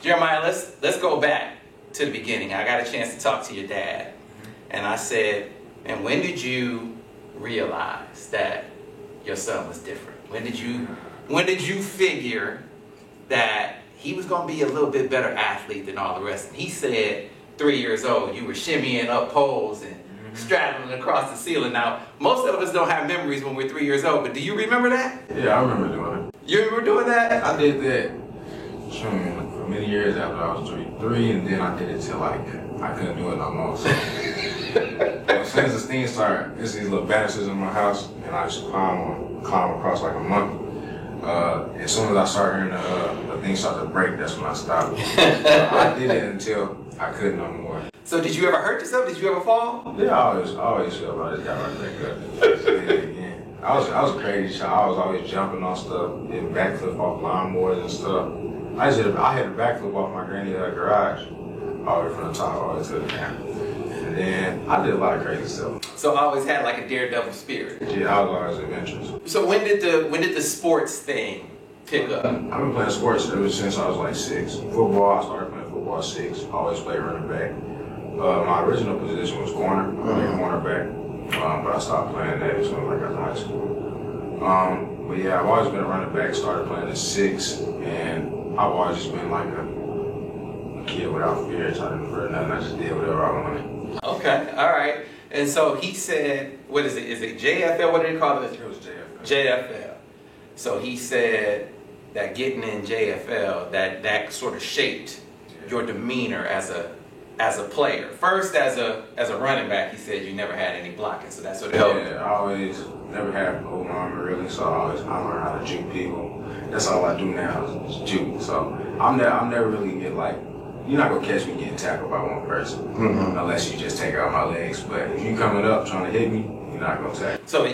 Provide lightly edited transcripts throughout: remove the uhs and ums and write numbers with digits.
Jeremiah, let's go back to the beginning. I got a chance to talk to your dad, and I said, and when did you realize that your son was different? When did you figure that he was going to be a little bit better athlete than all the rest? And he said 3 years old, you were shimmying up poles and straddling across the ceiling. Now, most of us don't have memories when we're 3 years old, but do you remember that? Yeah, I remember doing it. You remember doing that? I did that for many years after I was three, and then I did it till like I couldn't do it no more. So as soon as the thing started, there's these little banisters in my house, and I just climb across like a monkey. As soon as I started hearing the thing start to break, that's when I stopped. I did it until I couldn't no more. So did you ever hurt yourself? Did you ever fall? Yeah, I always feel I just got right back up. Did it again. I was a crazy child. I was always jumping on stuff, getting backflip off lawnmowers and stuff. I had a backflip off my granny's garage, all the way from the top all the way to the ground. And then I did a lot of crazy stuff. So I always had like a daredevil spirit. Yeah, I was always adventurous. So when did the sports thing pick up? I've been playing sports ever since I was like 6. Football, I started playing football at 6. I always played running back. My original position was corner. I played cornerback, but I stopped playing that as soon as I got to high school. But yeah, I've always been a running back. Started playing at 6, and I've always just been like a kid without fear. I didn't fear nothing. I just did whatever I wanted. Okay, all right. And so he said, what is it? Is it JFL? What did he call it? It was JFL. JFL. So he said that getting in JFL, that sort of shaped your demeanor as a player. First, as a running back, he said you never had any blocking, so that's what it helped. Yeah, I always never had old armor really, so I learned how to juke people. That's all I do now is juke. So I'm never really get like, you're not gonna catch me getting tackled by one person unless you just take out my legs. But if you coming up trying to hit me, you're not gonna tackle. So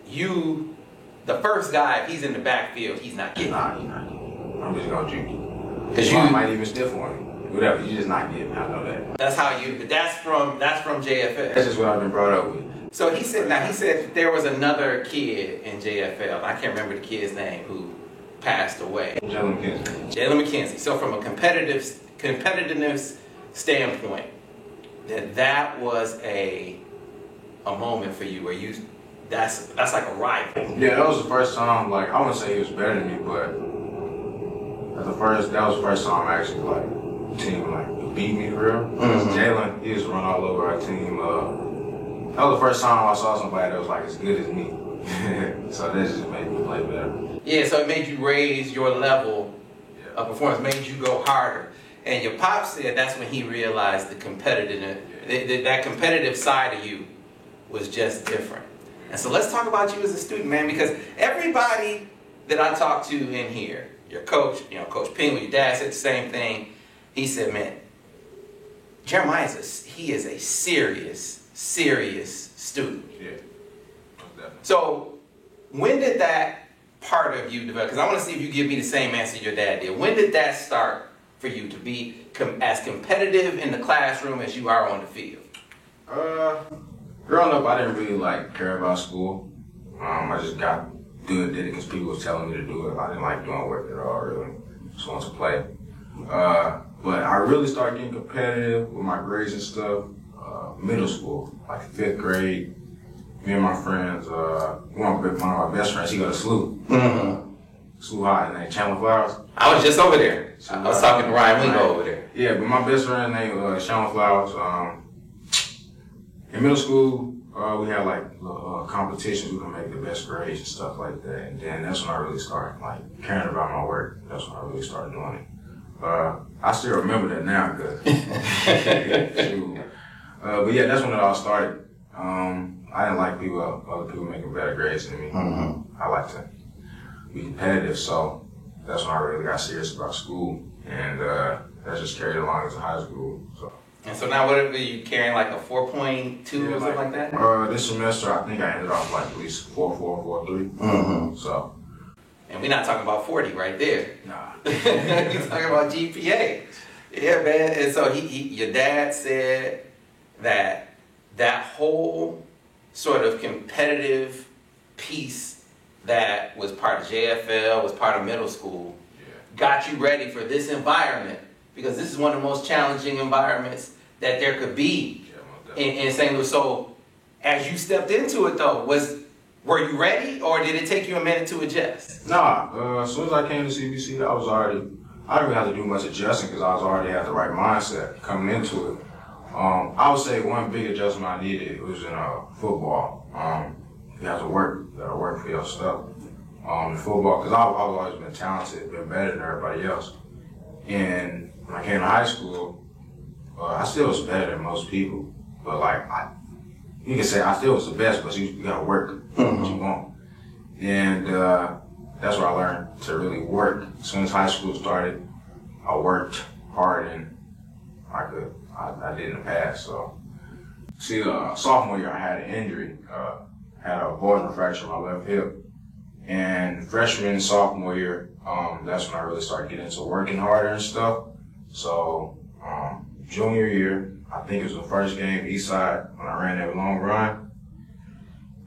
you, the first guy, if he's in the backfield, he's not getting. Nah, you're not getting. I'm just gonna juke you. Because you might even stiff on me. Whatever, you just not getting me. I know that. That's how you. That's from JFL. That's just what I've been brought up with. So he said that there was another kid in JFL. I can't remember the kid's name who passed away. Jalen McKenzie. Jalen McKenzie. So from a competitiveness standpoint, that was a moment for you where that's like a rival. Yeah, that was the first time. Like I wouldn't say he was better than me, but that was the first time I actually like. Team like beat me for real. Jalen, he used to run all over our team. That was the first time I saw somebody that was like as good as me. So that just made me play better. Yeah, so it made you raise your level of performance, made you go harder. And your pop said that's when he realized the that competitive side of you was just different. And so let's talk about you as a student, man, because everybody that I talked to in here, your coach, Coach Ping, your dad said the same thing. He said, man, Jeremiah is a serious student. Yeah, definitely. So when did that part of you develop? Because I want to see if you give me the same answer your dad did. When did that start for you to be as competitive in the classroom as you are on the field? Growing up, I didn't really like care about school. I just got good at it because people was telling me to do it. I didn't like doing work at all, really. Just wanted to play. But I really started getting competitive with my grades and stuff. Middle school, like 5th grade. Me and my friends, one of my best friends, he go to SLU. SLU High, named Chandler Flowers. I was just over there. I was talking to Ryan Wingo over there. Yeah, but my best friend named Chandler Flowers. In middle school, we had like competitions. We could make the best grades and stuff like that. And then that's when I really started like caring about my work. That's when I really started doing it. I still remember that now, cause but yeah, that's when it all started. I didn't like other people making better grades than me. I like to be competitive, so that's when I really got serious about school, and that just carried along into high school. So. And so now, what are you carrying, like a 4.2 or something like that? This semester, I think I ended off like at least 4.4, 4.3. So. And we're not talking about 40 right there. Nah. We're talking about GPA. Yeah, man. And so your dad said that whole sort of competitive piece that was part of JFL, was part of middle school, got you ready for this environment? Because this is one of the most challenging environments that there could be in St. Louis. So as you stepped into it though, were you ready or did it take you a minute to adjust? Nah, as soon as I came to CBC, I didn't really have to do much adjusting because I was already at the right mindset coming into it. I would say one big adjustment I needed was in football. You have to work. You gotta work for your stuff. In football, because I've always been talented, been better than everybody else. And when I came to high school, I still was better than most people. But like, you can say I still was the best, but you gotta work for what you want. And that's where I learned to really work. As soon as high school started, I worked hard and I did in the past. So, see, sophomore year I had an injury. Had a Boyden fracture in my left hip. And freshman and sophomore year, that's when I really started getting into working harder and stuff. So, junior year, I think it was the first game, Eastside, when I ran that long run.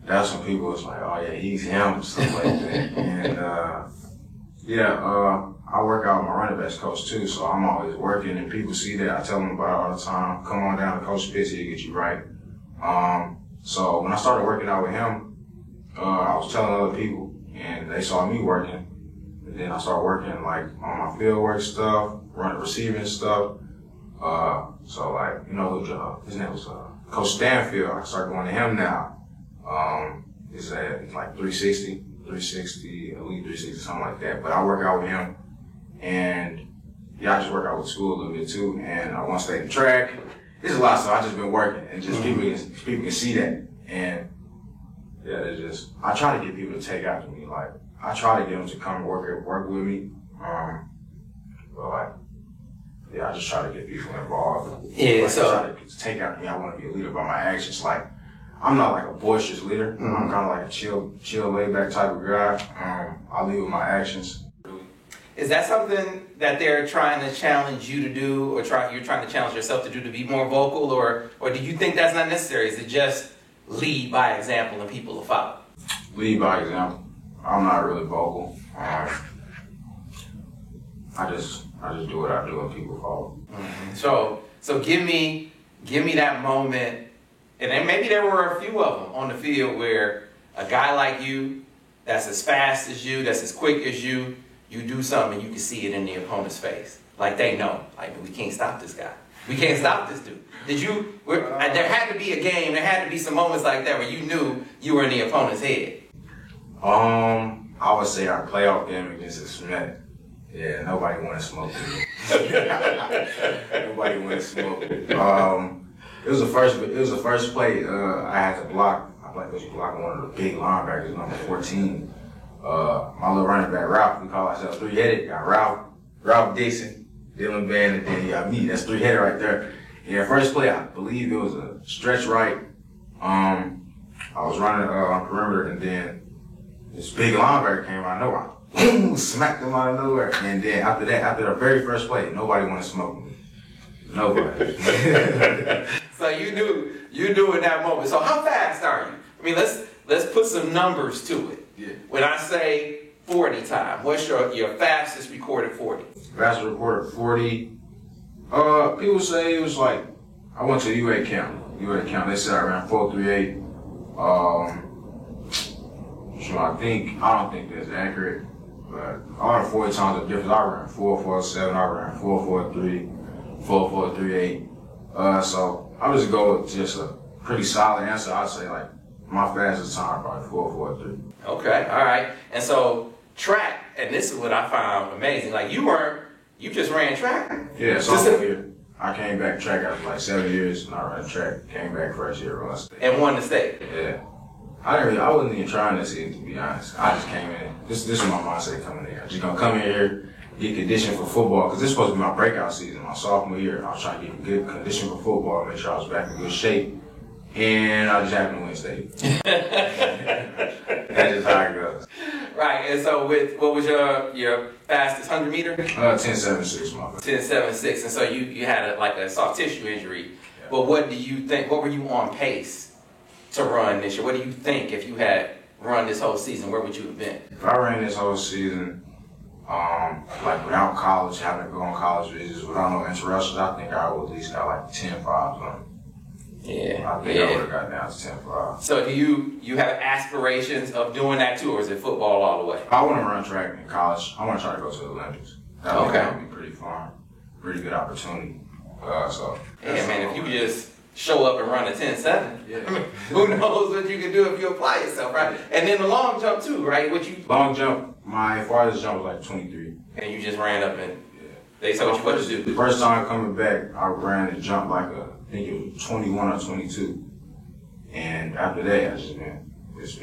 That's when people was like, oh yeah, he's him, stuff like that. And, I work out with my running backs coach too, so I'm always working and people see that. I tell them about it all the time. Come on down to Coach Pitts, he'll get you right. So when I started working out with him, I was telling other people and they saw me working. And then I started working like on my field work stuff, running receiving stuff. So like, his name was Coach Stanfield. I started going to him now. He's like 360, Elite 360, something like that. But I work out with him. And I just work out with school a little bit too. And I want to stay in track. There's a lot of stuff. I just been working, and just people can see that. And I try to get people to take after me. Like I try to get them to come work with me. But I just try to get people involved. Yeah, so I try to take after me. I want to be a leader by my actions. Like I'm not like a boisterous leader. Mm-hmm. I'm kind of like a chill, laid back type of guy. I lead with my actions. Is that something that they're trying to challenge you to do, or you're trying to challenge yourself to do, to be more vocal, or do you think that's not necessary? Is it just lead by example and people will follow? Lead by example. I'm not really vocal. I just do what I do and people follow. Mm-hmm. So give me that moment, and then maybe there were a few of them on the field where a guy like you, that's as fast as you, that's as quick as you do something and you can see it in the opponent's face. Like they know, like we can't stop this guy. We can't stop this dude. There had to be a game, there had to be some moments like that where you knew you were in the opponent's head. I would say our playoff game against the Smith. Yeah, nobody wanted to smoke with me. Nobody wanted to smoke with me. It was the first play I had to block. I was blocking one of the big linebackers, number 14. My little running back, Ralph, we call ourselves three-headed. Got Ralph Dixon, Dylan Van, and then you got me. That's three-headed right there. Yeah, first play, I believe it was a stretch right. I was running on perimeter, and then this big linebacker came out of nowhere. Boom, smacked him out of nowhere. And then after the very first play, nobody wanted to smoke with me. Nobody. So you knew in that moment. So how fast are you? I mean, let's put some numbers to it. Yeah. When I say 40 time, what's your fastest recorded 40? Fastest recorded 40. People say it was like, I went to UA camp. They said I ran 4.38. I don't think that's accurate. But all the 40 times are different. I ran 4.47, I ran 4.43, 4.38. So I just go with just a pretty solid answer. I'd say like my fastest time probably 4.43. Okay, all right. And so track, and this is what I found amazing. Like you just ran track. Yeah, sophomore year. I came back track after like 7 years and I ran track. Came back first year, run state. And won the state. Yeah. I wasn't even trying to see it, to be honest. I just came in. This was my mindset coming in. I'm just gonna come in here, get conditioned for football, because this is supposed to be my breakout season, my sophomore year. I was trying to get in good condition for football, make sure I was back in good shape. And I just happened to win state. That's just how it goes. Right, and so what was your fastest 100 meter? 10.76, my bad. 10.76, and so you had a soft tissue injury. Yeah. But what do you think, what were you on pace to run this year? What do you think if you had run this whole season, where would you have been? If I ran this whole season, Like without college, having to go on college visits, without no interruptions, I think I would at least got like 10-5 on. Yeah. I think I would have got down to 10-5. So do you have aspirations of doing that too, or is it football all the way? I want to run track in college. I want to try to go to the Olympics. That would be pretty fun. Pretty good opportunity. Yeah, man, if you just show up and run a 10-7, who knows what you can do if you apply yourself, right? And then the long jump too, right? Long jump, my farthest jump was like 23. And you just ran up and they told you what to do. The first time coming back, I ran and jumped like I think it was 21 or 22. And after that, it's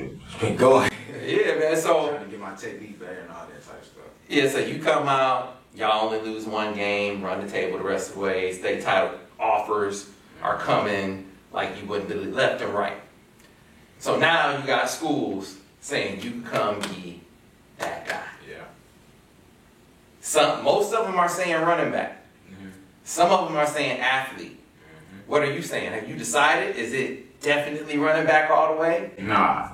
been going. Yeah, man, so. Trying to get my technique better and all that type of stuff. Yeah, so you come out, y'all only lose one game, run the table the rest of the way, state title offers are coming like you wouldn't do left and right. So now you got schools saying you can come be that guy. Yeah. Most of them are saying running back. Mm-hmm. Some of them are saying athlete. Mm-hmm. What are you saying? Have you decided? Is it definitely running back all the way? Nah.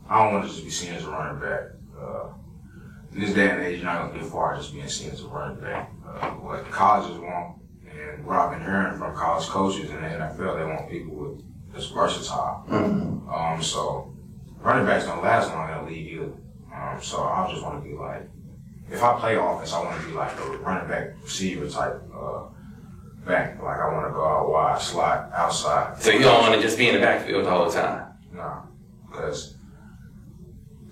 I don't want to just be seen as a running back. In this day and age, you're not going to get far just being seen as a running back. What colleges want, and what I've been hearing from college coaches in the NFL, they want people with that's versatile. Mm-hmm. So running backs don't last long in the league either. So I just want to be like, if I play offense, I want to be like a running back receiver type back. Like I want to go out wide, slot, outside. So you don't want to just be in the backfield the whole time? No, because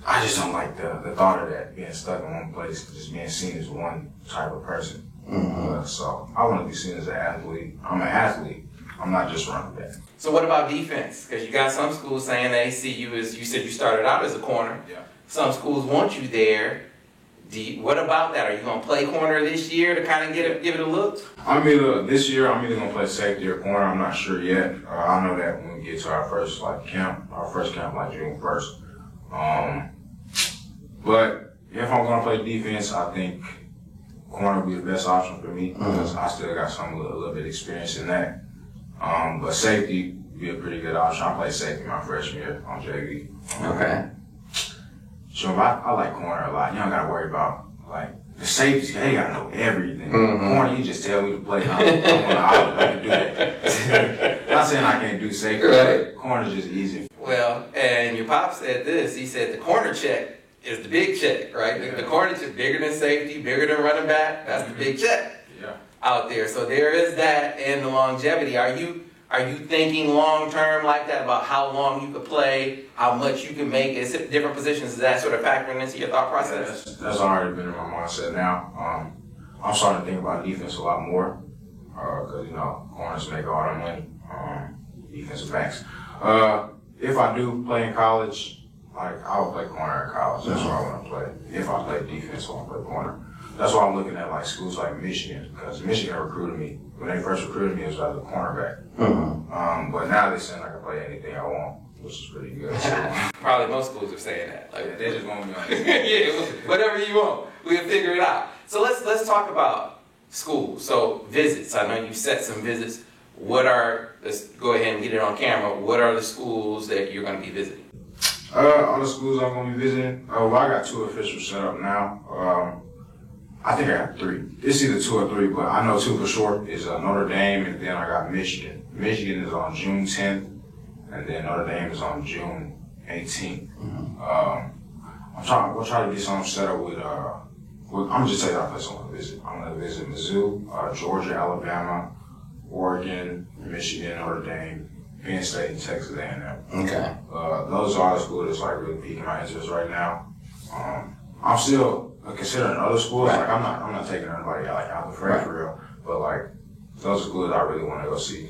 I just don't like the thought of that, being stuck in one place, just being seen as one type of person. Mm-hmm. So I want to be seen as an athlete. I'm an athlete. I'm not just running back. So what about defense? Because you got some schools saying they see you as, you said you started out as a corner. Yeah. Some schools want you there. What about that? Are you going to play corner this year to kind of give it a look? This year I'm either going to play safety or corner. I'm not sure yet. I know that when we get to our first camp like June 1st. But if I'm going to play defense, I think corner would be the best option for me because I still got a little bit of experience in that. But safety would be a pretty good option. I played safety my freshman year on JV. Okay. So I like corner a lot. You don't got to worry about, like, the safeties. They got to know everything. Corner, you just tell me to play. I can do that. Not saying I can't do safety, but corner's just easy. Well, and your pop said this. He said the corner check is the big check, right? Yeah. The corner check, bigger than safety, bigger than running back. That's the big check out there. So there is that, and the longevity. Are you thinking long term like that about how long you could play, how much you can make? Is it different positions? Is that sort of factoring into your thought process? Yeah, that's already been in my mindset now. I'm starting to think about defense a lot more because corners make all the money. Defensive backs. If I do play in college, like I would play corner in college. That's what I want to play. If I play defense, I want to play corner. That's why I'm looking at like schools like Michigan, because Michigan recruited me. When they first recruited me, it was as a cornerback. Mm-hmm. But now they're saying I can play anything I want, which is pretty good. So, probably most schools are saying that. Like, they just want me on yeah, whatever you want, we'll figure it out. So let's talk about school. So visits. I know you set some visits. Let's go ahead and get it on camera. What are the schools that you're going to be visiting? All the schools I'm going to be visiting. Well, I got 2 officials set up now. I think I got 3. It's either 2 or 3, but I know 2 for sure is Notre Dame, and then I got Michigan. Michigan is on June 10th, and then Notre Dame is on June 18th. I'm try to get something set up with I'm just telling you our place I'm going to visit. I'm going to visit Mizzou, Georgia, Alabama, Oregon, Michigan, Notre Dame, Penn State, and Texas A&M. Okay. Those are the schools that's like really piquing my interest right now. I'm still considering other schools. Like I'm not taking anybody out the frame for real. But like those are schools I really want to go see.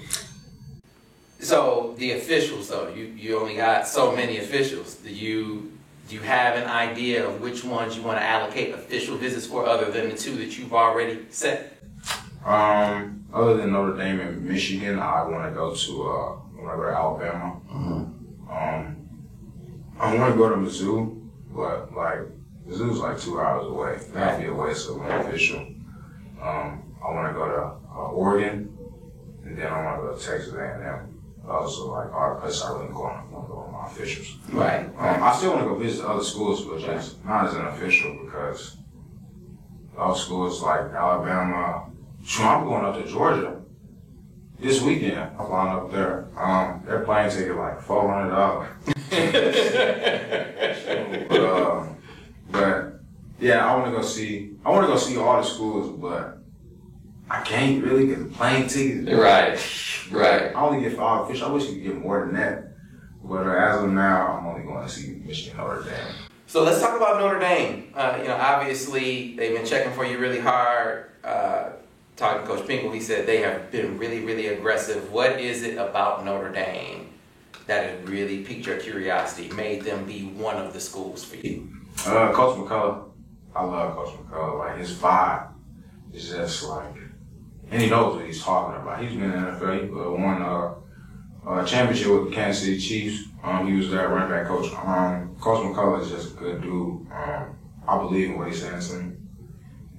So the officials, though, you only got so many officials. Do you have an idea of which ones you want to allocate official visits for, other than the 2 that you've already set? Other than Notre Dame and Michigan, I want to go to Alabama. I want to go to Mizzou, but like Mizzou's like 2 hours away. That'd be a waste of one official. I want to go to Oregon, and then I want to go to Texas A&M. So like all the places I really want to go with my officials. Right. I still want to go visit other schools, but just not as an official because Other schools like Alabama. Sure, I'm going up to Georgia this weekend. I'm flying up there. Their plane ticket like $400. But yeah, I want to go see all the schools, but I can't really get the plane tickets. Right. I only get 5 fish. I wish you could get more than that. But as of now, I'm only going to see Michigan, Notre Dame. So let's talk about Notre Dame. Obviously they've been checking for you really hard. Talking to Coach Pinkel, he said they have been really, really aggressive. What is it about Notre Dame that has really piqued your curiosity, made them be one of the schools for you? Coach McCullough. I love Coach McCullough. Like, his vibe is just like, and he knows what he's talking about. He's been in the NFL. He won a championship with the Kansas City Chiefs. He was their running back coach. Coach McCullough is just a good dude. I believe in what he's saying to me.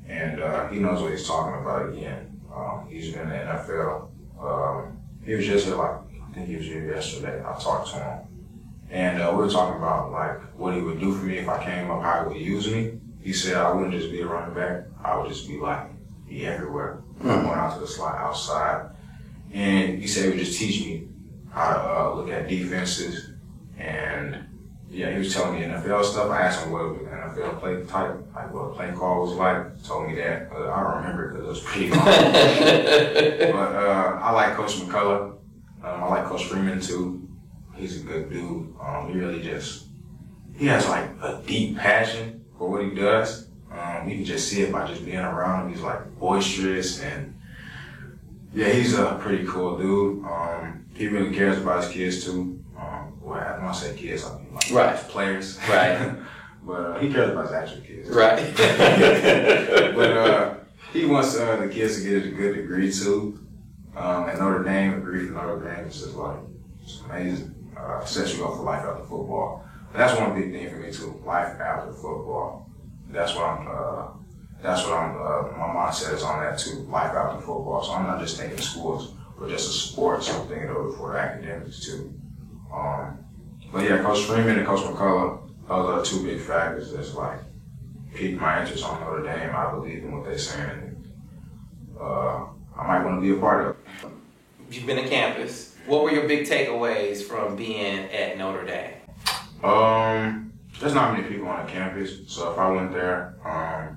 And he knows what he's talking about again. He's been in the NFL. He was just here, I think he was here yesterday. I talked to him. And we were talking about what he would do for me if I came up, how he would use me. He said I wouldn't just be a running back. I would just be everywhere. Going out to the slot outside. And he said he would just teach me how to look at defenses. And yeah, he was telling me NFL stuff. I asked him what the NFL play type, what a play call was like. He told me that. I don't remember because it was pretty long. But I like Coach McCullough. I like Coach Freeman too. He's a good dude. He has a deep passion for what he does. You can just see it by just being around him. He's boisterous, and yeah, he's a pretty cool dude. He really cares about his kids too. When I say kids, I mean right. Players. Right. But he cares about his actual kids. Right. But he wants the kids to get a good degree too. And Notre Dame, a degree from Notre Dame is just it's amazing. Sets you up for life after football. But that's one big thing for me too. Life after football. That's what I'm. My mindset is on that too. Life after football. So I'm not just thinking schools or just a sports. I'm thinking of it for the academics too. But yeah, Coach Freeman and Coach McCullough, those are two big factors that's piqued my interest on Notre Dame. I believe in what they're saying, and I might want to be a part of it. You've been to campus. What were your big takeaways from being at Notre Dame? There's not many people on the campus, so if I went there, I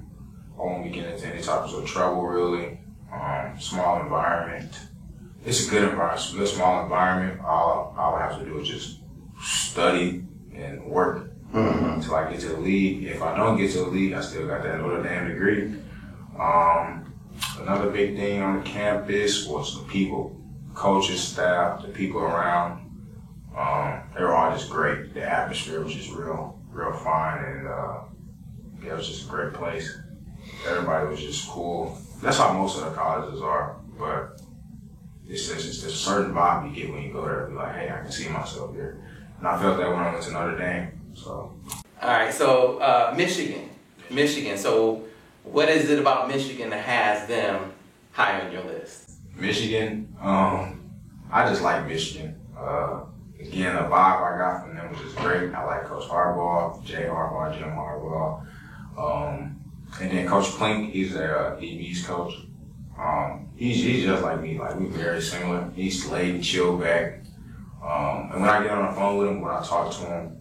won't be getting into any types of trouble really. Small environment. It's a good environment, it's a good small environment. All I have to do is just study and work until I get to the league. If I don't get to the league, I still got that Notre Dame degree. Another big thing on the campus was the people, coaches, staff, the people around. They were all just great. The atmosphere was just real fine, and it was just a great place. Everybody was just cool. That's how most of the colleges are, but it's just a certain vibe you get when you go there. Be like, hey, I can see myself here. And I felt that when I went to Notre Dame. So. All right, so Michigan. So what is it about Michigan that has them high on your list? Michigan, I just like Michigan. Again, the vibe I got from them was just great. I like Coach Harbaugh, Jim Harbaugh. And then Coach Klink, he's their DB's coach. He's just like me. We're very similar. He's laid and chilled back. And when I get on the phone with him, when I talk to him,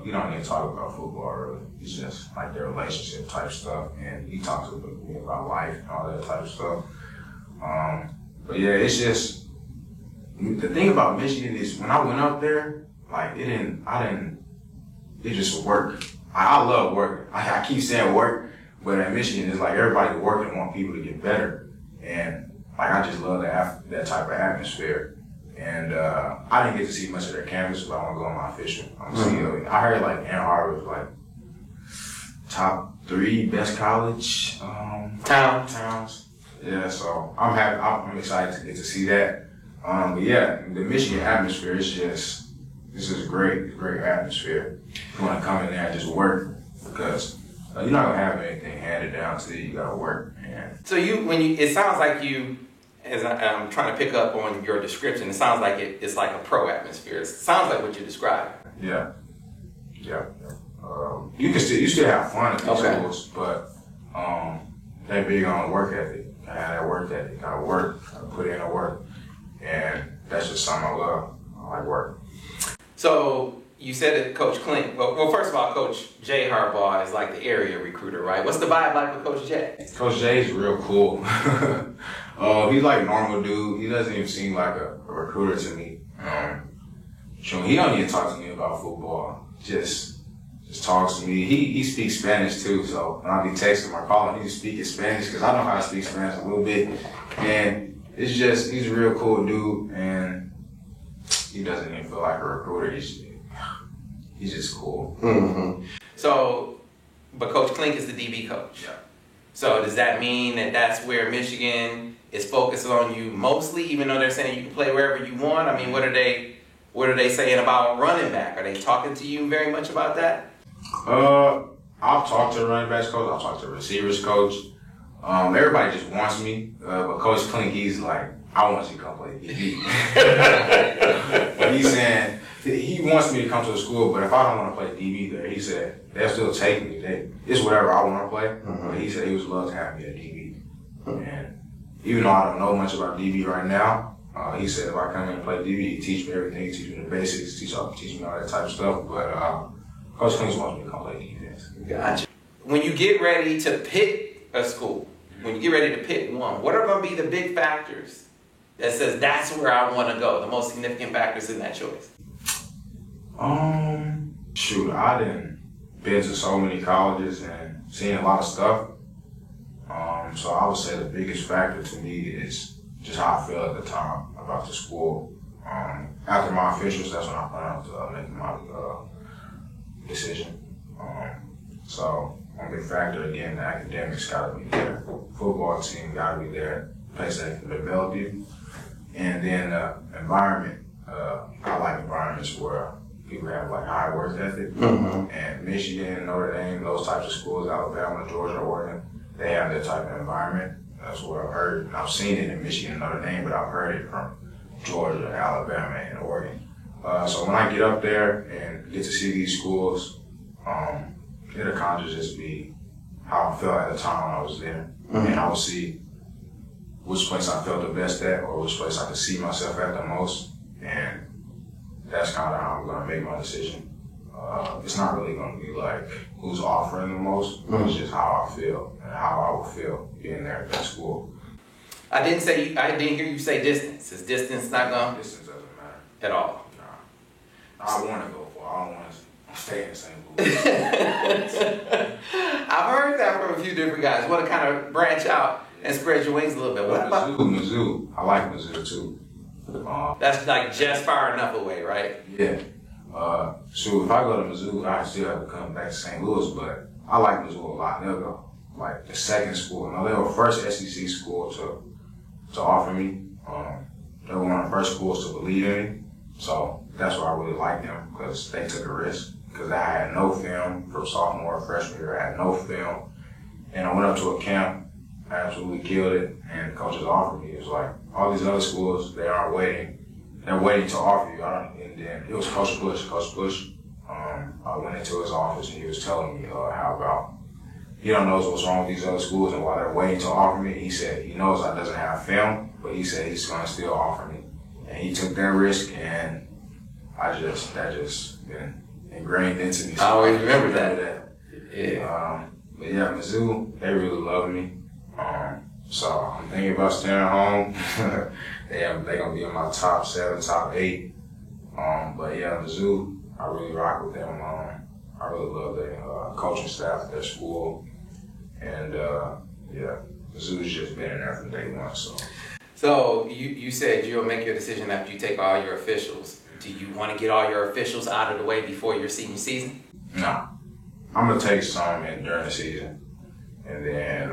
he don't even talk about football really. It's just their relationship type stuff. And he talks to me about life and all that type of stuff. But yeah, it's just, the thing about Michigan is when I went up there, it just worked. I love working. I keep saying work, but at Michigan, it's everybody working want people to get better. And I just love that type of atmosphere. And I didn't get to see much of their campus, but I want to go on my official. I heard Ann Arbor was top 3 best college towns. Yeah, so I'm happy. I'm excited to get to see that. But yeah, the Michigan atmosphere is this is great. It's a great atmosphere. You want to come in there and just work because you're not gonna have anything handed down to you. You gotta work. So it sounds like you, as I'm trying to pick up on your description, it sounds like it's like a pro atmosphere. It sounds like what you described. Yeah. You still have fun at these schools, but they big on work ethic. I have that work ethic. Gotta work, gotta put in the work. And that's just something I love. I like work. So you said that Coach Klink, well, first of all, Coach Jay Harbaugh is like the area recruiter, right? What's the vibe like with Coach Jay? Coach Jay's real cool. He's like a normal dude. He doesn't even seem like a recruiter to me. He don't even talk to me about football. Just talks to me. He speaks Spanish too, so when I be texting or calling, he speaks Spanish because I know how to speak Spanish a little bit. And it's just, he's a real cool dude, and he doesn't even feel like a recruiter. He's just cool. Mm-hmm. So, but Coach Klink is the DB coach. Yeah. So does that mean that that's where Michigan is focused on you mostly, even though they're saying you can play wherever you want? I mean, what are they saying about running back? Are they talking to you very much about that? I've talked to the running backs coach. I've talked to the receivers coach. Everybody just wants me, but Coach Klink, he's like, I want you to come play DB. But he's saying he wants me to come to the school, but if I don't want to play DB there, he said they'll still take me. It's whatever I want to play. Mm-hmm. But he said he would love to have me at DB. And even though I don't know much about DB right now, he said if I come in and play DB, he teach me everything. He teach me the basics, teach me all that type of stuff. But Coach Klink wants me to come play defense. Gotcha. When you get ready to pick a school, when you get ready to pick one, what are going to be the big factors that says that's where I want to go, the most significant factors in that choice? Shoot, I done been to so many colleges and seen a lot of stuff. So I would say the biggest factor to me is just how I feel at the time about the school. After my officials, that's when I plan on making my decision. So one big factor, again, the academics got to be there. Football team got to be there, place that can develop you. And then environment. I like environments where people have like high work ethic. Mm-hmm. And Michigan, Notre Dame, those types of schools, Alabama, Georgia, Oregon, they have that type of environment. That's what I've heard. I've seen it in Michigan and Notre Dame, but I've heard it from Georgia, Alabama, and Oregon. So when I get up there and get to see these schools, it'll kind of just be how I felt at the time when I was there. Mm-hmm. And I will see which place I felt the best at or which place I could see myself at the most. And that's kind of how I'm going to make my decision. It's not really going to be like who's offering the most. Mm-hmm. It's just how I feel and how I will feel being there at that school. I didn't hear you say distance. Is distance not going? Distance doesn't matter at all. Nah. I want to go for. I don't want to stay in the same booth. I've heard that from a few different guys. Want to kind of branch out and spread your wings a little bit. What about Mizzou? I like Mizzou too. That's like just far enough away, right? Yeah. Shoot, if I go to Mizzou, I still have to come back to St. Louis, but I like Mizzou a lot. They'll go like the second school. No, they were the first SEC school to offer me. They were one of the first schools to believe in me. So that's why I really like them, because they took a risk. Because I had no film from sophomore, freshman year. I had no film. And I went up to a camp, I absolutely killed it, and the coaches offered me. It was like, all these other schools, they aren't waiting. They're waiting to offer you. And then it was Coach Bush. I went into his office and he was telling me how about he don't know what's wrong with these other schools and why they're waiting to offer me. He said he knows I doesn't have film, but he said he's going to still offer me. And he took that risk, and that just been ingrained into me. So I always remember that. Yeah. But yeah, Mizzou, they really love me. So I'm thinking about staying home. They're gonna be in my top 7, top 8. But yeah, Mizzou, I really rock with them. I really love their coaching staff at their school. And yeah, Mizzou's just been in there from day one. So you said you'll make your decision after you take all your officials. Do you want to get all your officials out of the way before your senior season? No. I'm going to take some during the season. And then,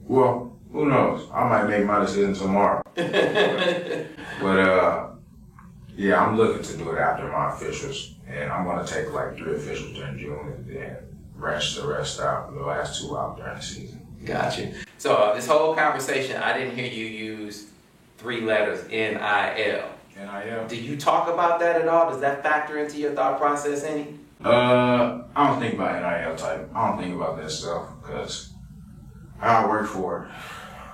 well, who knows? I might make my decision tomorrow. But yeah, I'm looking to do it after my officials. And I'm going to take like 3 officials during June and then branch the rest out, the last 2 out during the season. Gotcha. So this whole conversation, I didn't hear you use 3 letters, NIL. NIL? Do you talk about that at all? Does that factor into your thought process any? I don't think about NIL type. I don't think about that stuff because I work for it.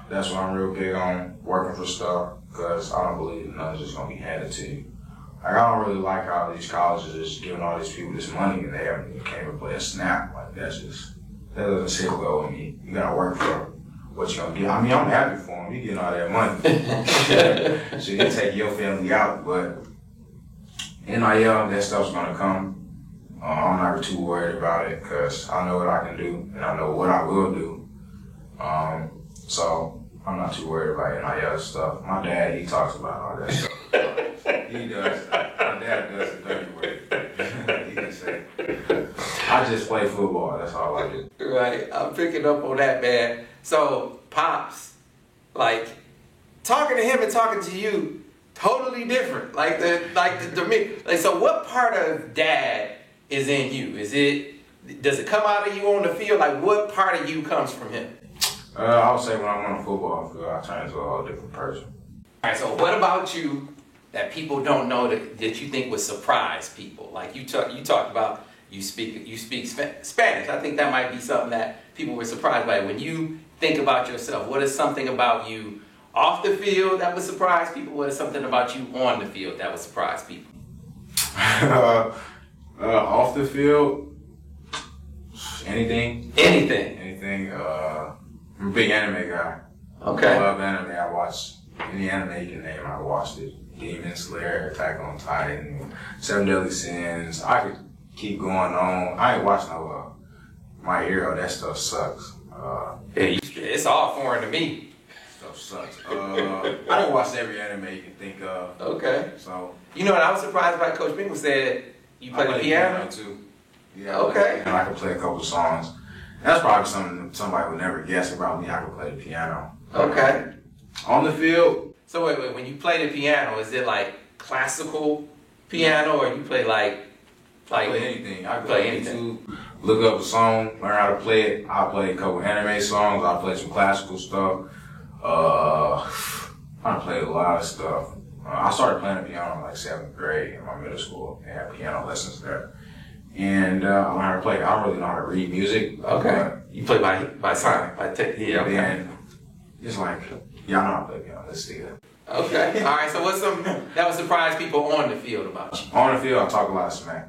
That's what I'm real big on, working for stuff, because I don't believe nothing's just gonna be handed to you. Like, I don't really like how these colleges are just giving all these people this money and they haven't even came and play a snap. Like, that doesn't sit well with me. You gotta work for what you're gonna get. I mean, I'm happy for them. You getting all that money. So you can take your family out, but NIL, that stuff's gonna come. I'm not too worried about it because I know what I can do and I know what I will do. So I'm not too worried about NIL stuff. My dad, he talks about all that stuff. He does. My dad does the dirty work. He can say, I just play football. That's all I do. Right. I'm picking up on that, man. So, Pops, like, talking to him and talking to you, totally different. So what part of Dad is in you? Does it come out of you on the field? Like, what part of you comes from him? I would say when I'm on the football field, I turn into a whole different person. All right, so what about you that people don't know that you think would surprise people? Like you talked about you speak Spanish. I think that might be something that people were surprised by. When you think about yourself, what is something about you off the field that would surprise people? What is something about you on the field that would surprise people? Off the field, anything. I'm a big anime guy. Okay. I love anime. I watch any anime you can name. I watched it. Demon Slayer, Attack on Titan, Seven Deadly Sins. I could keep going on. I ain't watched no My Hero. That stuff sucks. It's all foreign to me. Stuff sucks. I done watched every anime you can think of. Okay. So you know what I was surprised by? Coach Bingle said you play the piano too. Yeah. Okay. And I can play a couple songs. That's probably something somebody would never guess about me. I can play the piano. Okay. On the field. So wait, when you play the piano, is it like classical piano or you play like I play anything. I play anything. YouTube, look up a song, learn how to play it. I'll play a couple anime songs. I'll play some classical stuff. I played a lot of stuff. I started playing the piano in like 7th grade in my middle school. They had piano lessons there. And I learned how to play. I don't really know how to read music. Okay. You play by sign, by technique. Yeah, okay. And it's like, yeah, I know how to play piano. Let's see that. Okay. All right. So what's that would surprise people on the field about you? On the field, I talk a lot of smack.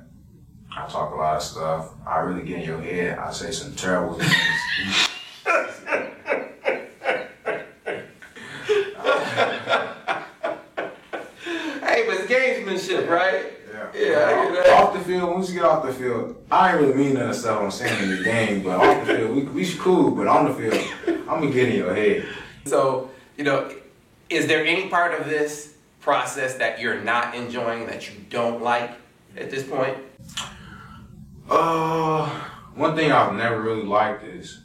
I talk a lot of stuff. I really get in your head. I say some terrible things. Hey, but it's gamesmanship, right? Yeah. Off the field, once you get off the field, I ain't really mean none of the stuff I'm saying in the game, but off the field, we cool, but on the field, I'm gonna get in your head. So, is there any part of this process that you're not enjoying, that you don't like at this point? One thing I've never really liked is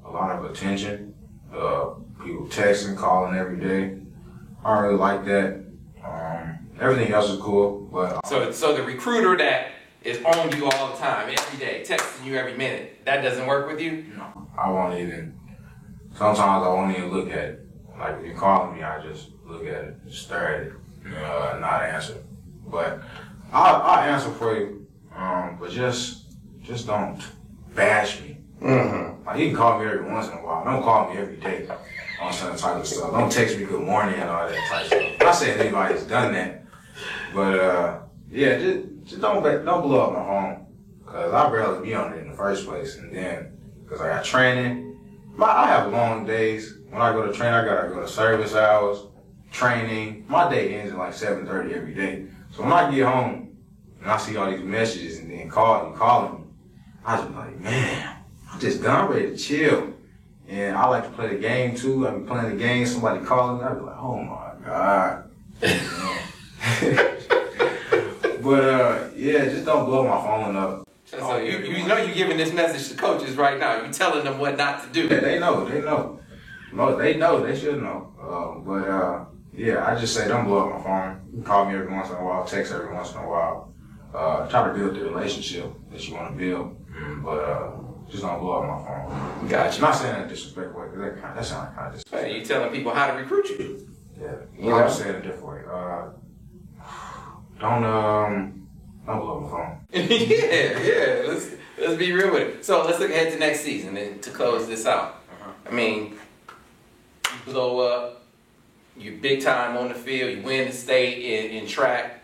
a lot of attention. People texting, calling every day. I don't really like that. Everything else is cool, but so the recruiter that is on you all the time, every day, texting you every minute, that doesn't work with you? No, I won't even. Sometimes I won't even look at it. Like if you're calling me, I just look at it, just stare at it, not answer. But I'll answer for you. But just don't bash me. Mm-hmm. Like you can call me every once in a while. Don't call me every day on some type of stuff. Don't text me good morning and all that type of stuff. I'm not saying anybody's done that. But yeah, just don't blow up my phone, cause I barely be on it in the first place, and then cause I got training. I have long days. When I go to train, I gotta go to service hours, training. My day ends at like 7:30 every day. So when I get home and I see all these messages and then calling me, I just be like, man, I'm just done, I'm ready to chill. And I like to play the game too. I be playing the game, somebody calling me, I be like, oh my God. But yeah, just don't blow my phone up. So you know you're giving this message to coaches right now. You're telling them what not to do. Yeah, they know. No, they know. They should know. Yeah, I just say don't blow up my phone. You can call me every once in a while, text every once in a while. Try to build the relationship that you want to build, but just don't blow up my phone. Gotcha. I'm not saying that in a disrespectful way, because that sounds kind of disrespectful. Hey, you telling people how to recruit you. Yeah, I'm saying it a different way. Don't blow up my phone. yeah. Let's be real with it. So let's look ahead to next season and to close this out. I mean, you blow up, you're big time on the field, you win the state in track.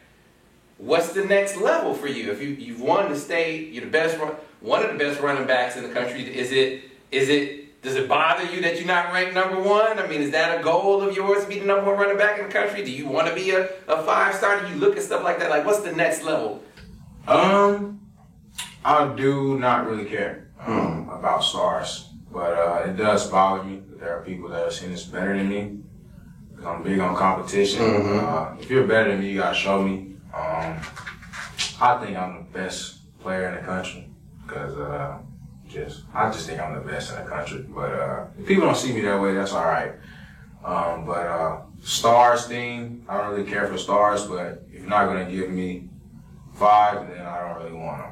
What's the next level for you? If you've won the state, you're the best one of the best running backs in the country. Does it bother you that you're not ranked #1? I mean, is that a goal of yours to be the #1 running back in the country? Do you want to be a 5-star? Do you look at stuff like that? Like, what's the next level? I do not really care about stars, but it does bother me that there are people that are seen as better than me. Because I'm big on competition. If you're better than me, you gotta show me. I think I'm the best player in the country because I just think I'm the best in the country. But if people don't see me that way, that's all right. But stars thing, I don't really care for stars. But if you're not gonna give me 5, then I don't really want them.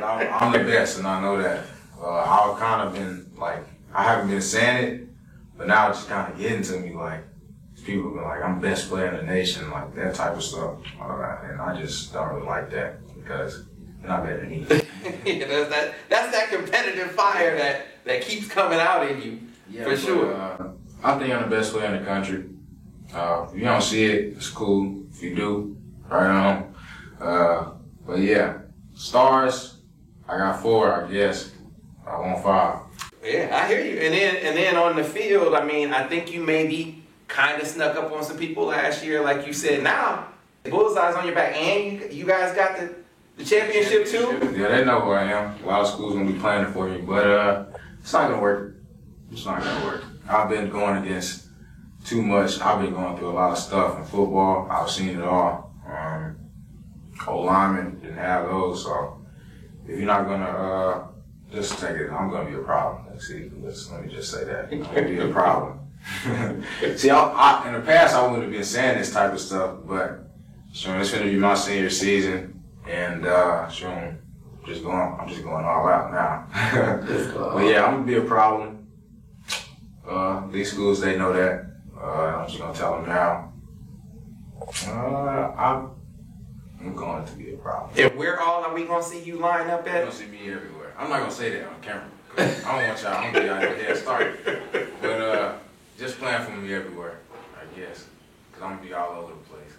I'm the best, and I know that. I've kind of been like, I haven't been saying it, but now it's just kind of getting to me. Like, people have been like, I'm best player in the nation, like that type of stuff. And I just don't really like that because you're not better than me. Yeah, that's that competitive fire that keeps coming out in you, yeah, for sure. I think I'm the best player in the country. If you don't see it, it's cool. If you do, right on. But yeah, stars, I got 4, I guess. I want 5. Yeah, I hear you. And then on the field, I mean, I think you maybe kind of snuck up on some people last year, like you said. Now, bullseye's on your back, and you guys got the championship too. Yeah, they know who I am. A lot of schools gonna be planning for me, but it's not gonna work. It's not gonna work. I've been going against too much. I've been going through a lot of stuff in football. I've seen it all. O-linemen didn't have those, so if you're not gonna just take it, I'm gonna be a problem. Let me just say that. I'm gonna be a problem. See, I in the past I wouldn't have been saying this type of stuff, but sure, it's gonna be my senior season, and sure, I'm just going all out now. But yeah, I'm gonna be a problem. These schools, they know that. I'm just gonna tell them now. I'm going to be a problem. If we're all, are we gonna see you line up at? You're gonna see me everywhere. I'm not gonna say that on camera. I don't want y'all. I'm gonna be out your head start. But just plan for me everywhere, I guess, because I'm gonna be all over the place.